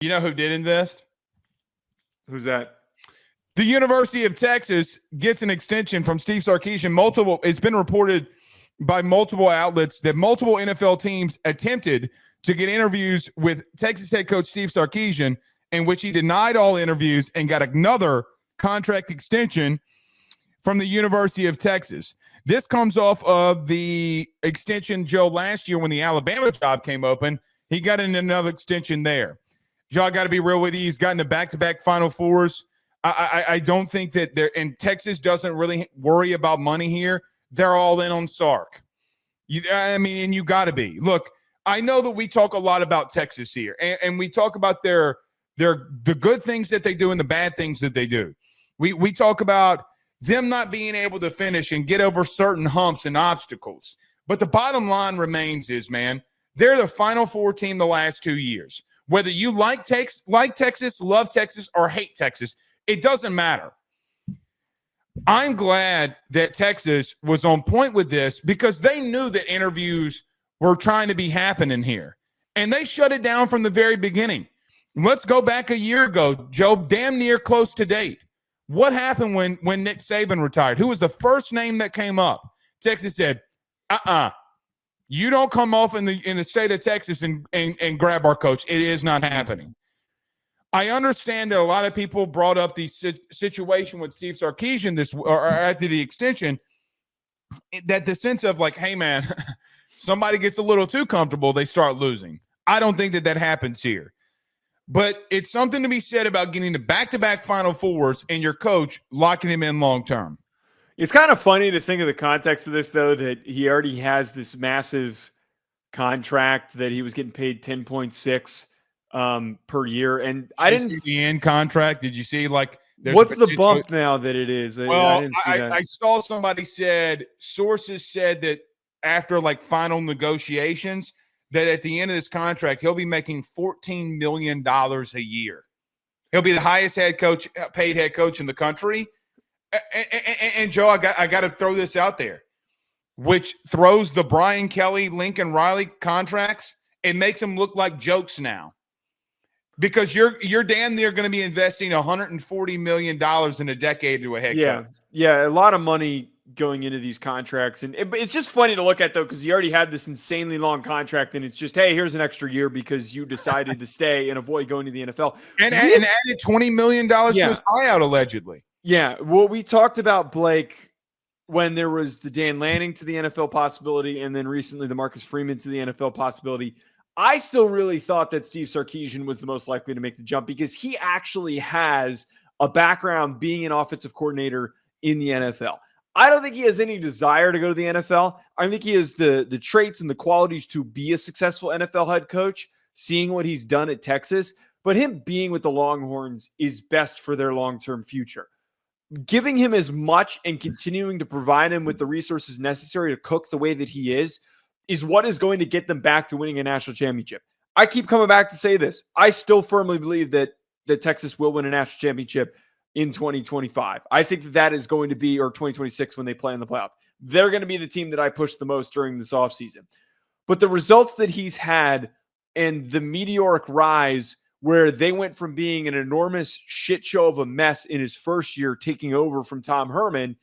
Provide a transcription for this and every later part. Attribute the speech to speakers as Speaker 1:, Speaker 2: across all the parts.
Speaker 1: You know who did invest?
Speaker 2: Who's that?
Speaker 1: The University of Texas gets an extension from Steve Sarkisian. It's been reported by multiple outlets that multiple NFL teams attempted to get interviews with Texas head coach Steve Sarkisian, in which he denied all interviews and got another contract extension from the University of Texas. This comes off of the extension, Joe, last year when the Alabama job came open. He got in another extension there. Joe, I got to be real with you. He's gotten to back-to-back Final Fours. I don't think that they're – and Texas doesn't really worry about money here. They're all in on Sark. And you got to be. Look, I know that we talk a lot about Texas here, and we talk about the good things that they do and the bad things that they do. We talk about them not being able to finish and get over certain humps and obstacles. But the bottom line remains is, man, they're the Final Four team the last 2 years. Whether you like Texas, love Texas, or hate Texas, it doesn't matter. I'm glad that Texas was on point with this because they knew that interviews were trying to be happening here. And they shut it down from the very beginning. Let's go back a year ago, Joe, damn near close to date. What happened when Nick Saban retired? Who was the first name that came up? Texas said, you don't come off in the state of Texas and grab our coach. It is not happening. I understand that a lot of people brought up the situation with Steve Sarkisian or after the extension, that the sense of like, hey, man, somebody gets a little too comfortable, they start losing. I don't think that happens here. But it's something to be said about getting the back-to-back Final Fours and your coach locking him in long-term.
Speaker 2: It's kind of funny to think of the context of this, though, that he already has this massive contract that he was getting paid $10.6 per year. And I didn't
Speaker 1: see the end contract. Did you see
Speaker 2: what's the bump now that it is?
Speaker 1: Well,
Speaker 2: I didn't see that.
Speaker 1: I saw somebody sources said that after final negotiations, that at the end of this contract, he'll be making $14 million a year. He'll be the highest paid head coach in the country. And Joe, I got to throw this out there, which throws the Brian Kelly, Lincoln Riley contracts. It makes them look like jokes now, because you're damn near going to be investing $140 million in a decade to a head coach.
Speaker 2: Yeah, a lot of money going into these contracts, and it's just funny to look at, though, because he already had this insanely long contract, and it's just, hey, here's an extra year because you decided to stay and avoid going to the NFL,
Speaker 1: and added $20 million to his buyout allegedly.
Speaker 2: Yeah, well, we talked about Blake when there was the Dan Lanning to the NFL possibility, and then recently the Marcus Freeman to the NFL possibility. I still really thought that Steve Sarkisian was the most likely to make the jump because he actually has a background being an offensive coordinator in the NFL. I don't think he has any desire to go to the NFL. I think he has the traits and the qualities to be a successful NFL head coach, seeing what he's done at Texas. But him being with the Longhorns is best for their long-term future. Giving him as much and continuing to provide him with the resources necessary to cook the way that he is what is going to get them back to winning a national championship. I keep coming back to say this. I still firmly believe that Texas will win a national championship in 2025. I think that is going to be, or 2026 when they play in the playoff. They're going to be the team that I push the most during this offseason. But the results that he's had and the meteoric rise where they went from being an enormous shit show of a mess in his first year, taking over from Tom Herman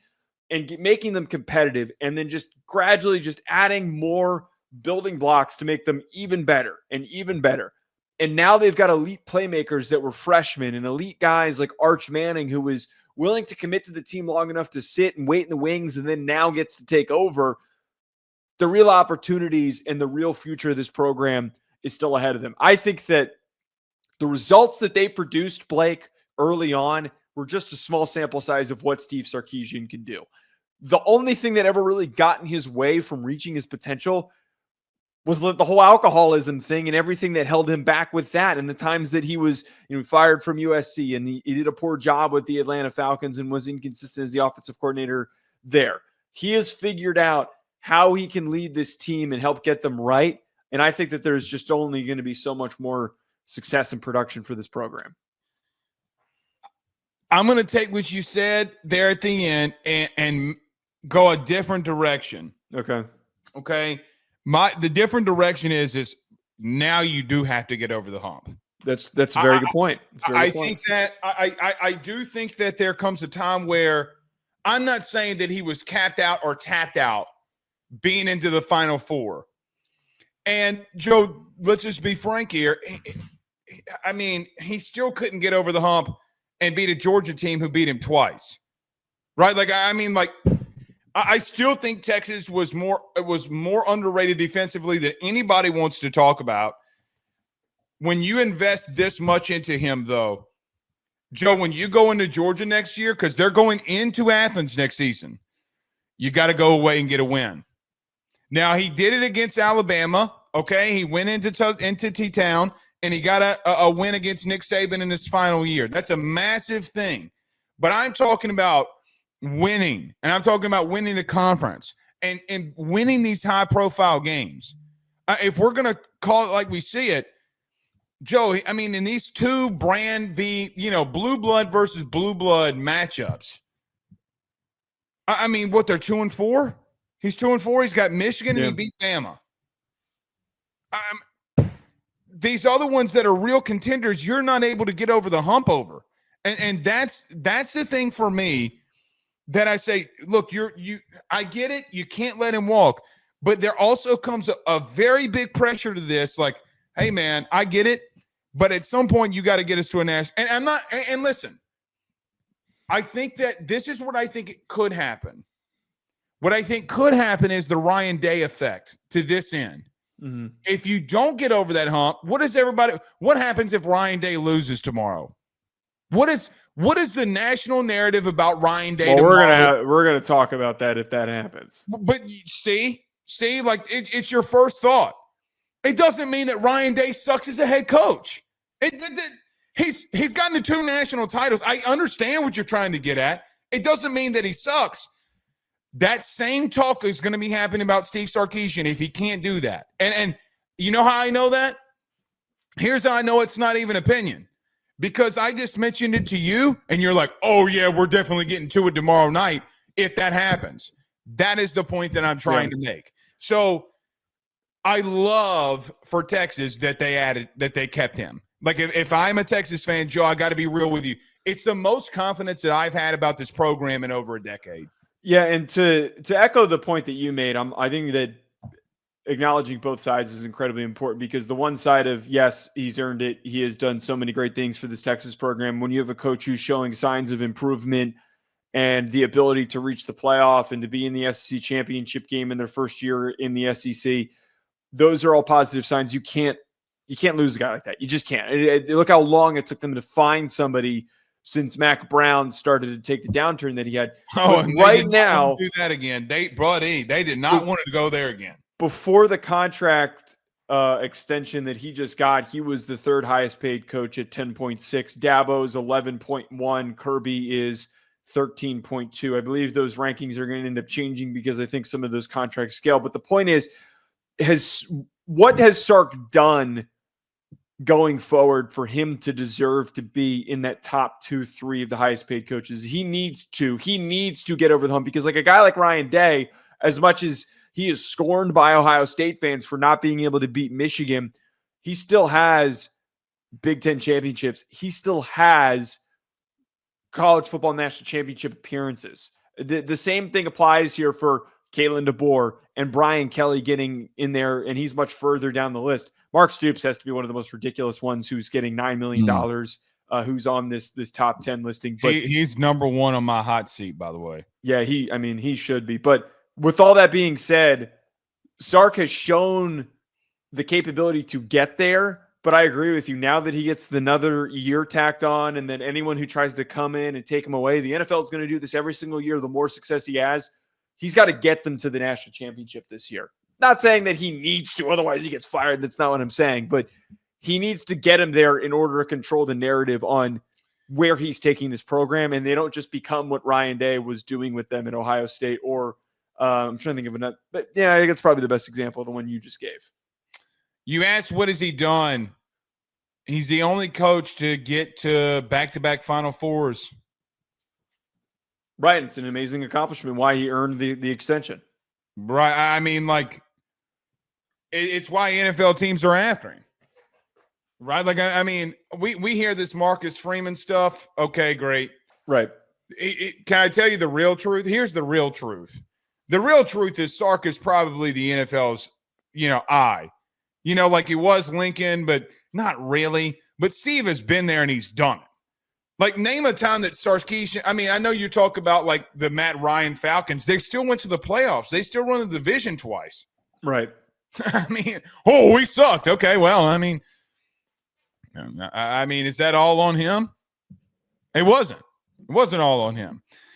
Speaker 2: and making them competitive, and then just gradually just adding more building blocks to make them even better and even better. And now they've got elite playmakers that were freshmen and elite guys like Arch Manning, who was willing to commit to the team long enough to sit and wait in the wings and then now gets to take over. The real opportunities and the real future of this program is still ahead of them. I think that the results that they produced, Blake, early on were just a small sample size of what Steve Sarkisian can do. The only thing that ever really got in his way from reaching his potential was the whole alcoholism thing and everything that held him back with that, and the times that he was fired from USC and he did a poor job with the Atlanta Falcons and was inconsistent as the offensive coordinator there. He has figured out how he can lead this team and help get them right, and I think that there's just only going to be so much more success and production for this program.
Speaker 1: I'm going to take what you said there at the end and go a different direction.
Speaker 2: Okay.
Speaker 1: The different direction is now you do have to get over the hump.
Speaker 2: That's a very good point.
Speaker 1: I think that I do think that there comes a time where I'm not saying that he was capped out or tapped out being into the Final Four. And Joe, let's just be frank here. I mean, he still couldn't get over the hump and beat a Georgia team who beat him twice. Right? Like, I mean, like, I still think Texas was more underrated defensively than anybody wants to talk about. When you invest this much into him, though, Joe, when you go into Georgia next year, because they're going into Athens next season, you got to go away and get a win. Now, he did it against Alabama, okay? He went into T-Town, and he got a win against Nick Saban in his final year. That's a massive thing. But I'm talking about winning, and I'm talking about winning the conference and winning these high-profile games. If we're going to call it like we see it, Joe, I mean, in these two brand blue blood versus blue blood matchups, I mean, what, they're 2-4? He's 2-4. He's got Michigan and he beat Bama. These other ones that are real contenders, you're not able to get over the hump over. And that's the thing for me that I say, look, I get it. You can't let him walk. But there also comes a very big pressure to this. Like, hey, man, I get it. But at some point, you got to get us to a national. And listen, I think that this is what I think it could happen. What I think could happen is the Ryan Day effect to this end. Mm-hmm. If you don't get over that hump, what happens if Ryan Day loses tomorrow? What is the national narrative about Ryan Day tomorrow?
Speaker 2: We're gonna talk about that if that happens.
Speaker 1: But see, like it's your first thought. It doesn't mean that Ryan Day sucks as a head coach. He's gotten to 2 national titles. I understand what you're trying to get at. It doesn't mean that he sucks. That same talk is going to be happening about Steve Sarkisian if he can't do that. And you know how I know that? Here's how I know it's not even opinion. Because I just mentioned it to you, and you're like, oh, yeah, we're definitely getting to it tomorrow night if that happens. That is the point that I'm trying to make. So I love for Texas that they kept him. Like, if I'm a Texas fan, Joe, I got to be real with you. It's the most confidence that I've had about this program in over a decade.
Speaker 2: Yeah, and to echo the point that you made, I think that acknowledging both sides is incredibly important, because the one side of, yes, he's earned it. He has done so many great things for this Texas program. When you have a coach who's showing signs of improvement and the ability to reach the playoff and to be in the SEC championship game in their first year in the SEC, those are all positive signs. You can't lose a guy like that. You just can't. Look how long it took them to find somebody since Mac Brown started to take the downturn that he had.
Speaker 1: Oh, and right now, do that again. They did not want to go there again.
Speaker 2: Before the contract extension that he just got, he was the 3rd highest paid coach at 10.6. Dabo's 11.1. Kirby is 13.2. I believe those rankings are going to end up changing because I think some of those contracts scale. But the point is, what has Sark done going forward for him to deserve to be in that top 2-3 of the highest paid coaches? He needs to get over the hump, because like a guy like Ryan Day, as much as he is scorned by Ohio State fans for not being able to beat Michigan, he still has Big Ten championships. He still has college football national championship appearances. The same thing applies here for Kalen DeBoer and Brian Kelly getting in there, and he's much further down the list. Mark Stoops has to be one of the most ridiculous ones, who's getting $9 million, who's on this top 10 listing. But
Speaker 1: he's number 1 on my hot seat, by the way.
Speaker 2: Yeah, he should be. But with all that being said, Sark has shown the capability to get there. But I agree with you. Now that he gets another year tacked on, and then anyone who tries to come in and take him away, the NFL is going to do this every single year. The more success he has, he's got to get them to the national championship this year. Not saying that he needs to, otherwise he gets fired. That's not what I'm saying. But he needs to get him there in order to control the narrative on where he's taking this program, and they don't just become what Ryan Day was doing with them at Ohio State, or I'm trying to think of another. But yeah, I think it's probably the best example, the one you just gave.
Speaker 1: You asked, what has he done? He's the only coach to get to back-to-back Final Fours.
Speaker 2: Right. It's an amazing accomplishment. Why he earned the extension.
Speaker 1: Right. I mean, like, it's why NFL teams are after him. Right? Like, I mean, we hear this Marcus Freeman stuff. Okay, great.
Speaker 2: Right.
Speaker 1: Can I tell you the real truth? Here's the real truth. The real truth is Sark is probably the NFL's, eye. Like he was Lincoln, but not really. But Steve has been there and he's done it. Like, name a time that Sarkeesian – I mean, I know you talk about, like, the Matt Ryan Falcons. They still went to the playoffs. They still won the division twice.
Speaker 2: Right.
Speaker 1: I mean, we sucked. Okay, well, I mean, is that all on him? It wasn't. It wasn't all on him.